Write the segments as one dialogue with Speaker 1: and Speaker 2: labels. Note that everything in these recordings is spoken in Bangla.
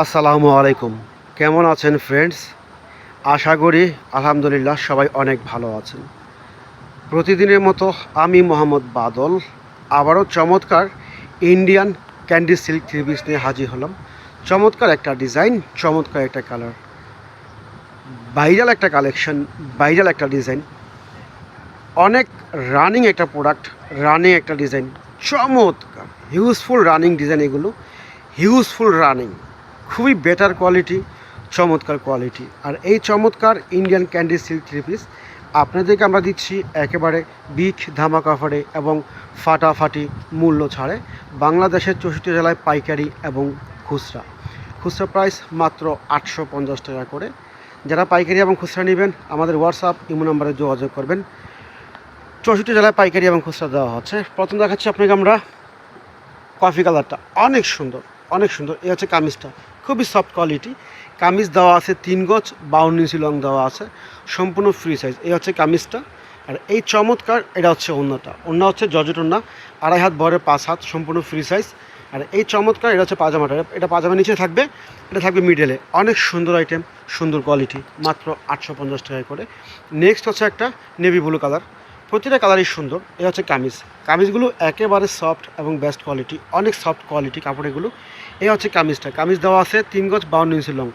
Speaker 1: আসসালামু আলাইকুম। কেমন আছেন ফ্রেন্ডস? আশা করি আলহামদুলিল্লাহ সবাই অনেক ভালো আছেন। প্রতিদিনের মতো আমি মোহাম্মদ বাদল আবারও চমৎকার Indian candy silk three piece নিয়ে হাজির হলাম। চমৎকার একটা ডিজাইন, চমৎকার একটা কালার, ভাইরাল একটা কালেকশন, ভাইরাল একটা ডিজাইন, অনেক রানিং একটা প্রোডাক্ট, রানিং একটা ডিজাইন, চমৎকার হিউজফুল রানিং ডিজাইন। এগুলো হিউজফুল রানিং, খুবই বেটার কোয়ালিটি, চমৎকার কোয়ালিটি। আর এই চমৎকার Indian candy silk three piece আপনাদেরকে আমরা দিচ্ছি একেবারে বিগ ধামাকা অফারে এবং ফাটাফাটি মূল্য ছাড়ে। বাংলাদেশের 64 জেলায় পাইকারি এবং খুচরা খুচরা প্রাইস মাত্র 850 টাকা করে। যারা পাইকারি এবং খুচরা নেবেন আমাদের হোয়াটসঅ্যাপ ইমো নাম্বারে যোগাযোগ করবেন। 64 জেলায় পাইকারি এবং খুচরা দেওয়া হচ্ছে। প্রথম দেখাচ্ছি আপনাকে আমরা কফি কালারটা, অনেক সুন্দর, অনেক সুন্দর। এই হচ্ছে কামিজটা, খুবই সফট কোয়ালিটি। কামিজ দেওয়া আছে 3 গজ 52 ইঞ্চি লং দেওয়া আছে, সম্পূর্ণ ফ্রি সাইজ। এই হচ্ছে কামিজটা। আর এই চমৎকার এটা হচ্ছে ওড়নাটা, ওড়না হচ্ছে জর্জেট ওড়না, 2.5 হাত বড় 5 হাত, সম্পূর্ণ ফ্রি সাইজ। আর এই চমৎকার এটা হচ্ছে পাজামাটা, এটা পাজামা নিচে থাকবে, এটা থাকবে মিডলে। অনেক সুন্দর আইটেম, সুন্দর কোয়ালিটি, মাত্র 850 টাকা করে। নেক্সট হচ্ছে একটা নেভি ব্লু কালার, প্রতিটা কালারই সুন্দর। এ হচ্ছে কামিজ, কামিজগুলো একেবারে সফট এবং বেস্ট কোয়ালিটি, অনেক সফট কোয়ালিটি কাপড় এগুলো। এই হচ্ছে কামিজটা, কামিজ দেওয়া আছে 3 গজ 52 ইঞ্চি লং,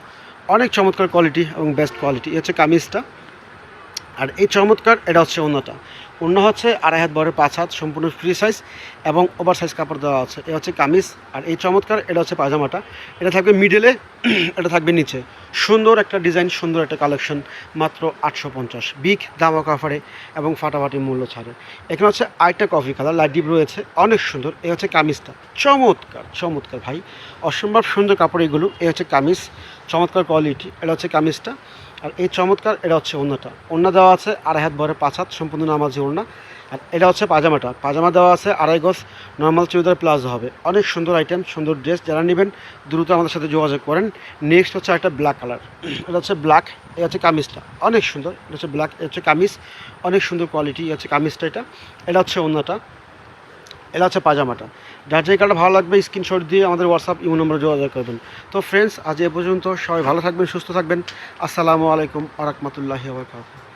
Speaker 1: অনেক চমৎকার কোয়ালিটি এবং বেস্ট কোয়ালিটি। এই হচ্ছে কামিজটা। আর এই চমৎকার এটা হচ্ছে ওড়নাটা, ওড়না হচ্ছে 2.5 হাত বড় 5 হাত, সম্পূর্ণ ফ্রি সাইজ এবং ওভার সাইজ কাপড় দেওয়া আছে। এ হচ্ছে কামিজ। আর এই চমৎকার এটা হচ্ছে পাজামাটা, এটা থাকবে মিডলে, এটা থাকবে নিচে। সুন্দর একটা ডিজাইন, সুন্দর একটা কালেকশন, মাত্র 850, বিগ ধামাকা অফারে এবং ফাটাফাটি মূল্য ছাড়ে। এখানে হচ্ছে আরেকটা কফি কালার, লাইট ডিপ রয়েছে, অনেক সুন্দর। এই হচ্ছে কামিজটা, চমৎকার চমৎকার ভাই, অসম্ভব সুন্দর কাপড় এগুলো। এই হচ্ছে কামিজ, চমৎকার কোয়ালিটি। এটা হচ্ছে কামিজটা। আর এই চমৎকার এটা হচ্ছে ওড়নাটা, ওড়না দেওয়া আছে 2.5 হাত বড় 5 হাত, সম্পূর্ণ নামাজি ওড়না। আর এটা হচ্ছে পাজামাটা, পাজামা দেওয়া আছে 2.5 গজ, নর্মাল চুড়িদার প্লাজো হবে। অনেক সুন্দর আইটেম, সুন্দর ড্রেস। যারা নেবেন দ্রুত আমাদের সাথে যোগাযোগ করেন। নেক্সট হচ্ছে একটা ব্ল্যাক কালার, এটা হচ্ছে ব্ল্যাক। এটা হচ্ছে কামিজটা, অনেক সুন্দর। এটা হচ্ছে ব্ল্যাক, এটা হচ্ছে কামিজ, অনেক সুন্দর কোয়ালিটি। এটা হচ্ছে কামিজটা, এটা হচ্ছে ওড়নাটা, এটা হচ্ছে পাজামাটা। যার যে কালারটা ভালো লাগবে স্ক্রিনশট দিয়ে আমাদের হোয়াটসঅ্যাপ ইমো নম্বরে যোগাযোগ করবেন। তো ফ্রেন্ডস, আজ এ পর্যন্ত, সবাই ভালো থাকবেন, সুস্থ থাকবেন। আসসালামু আলাইকুম ওয়া রাহমাতুল্লাহি ওয়া বারাকাতুহু।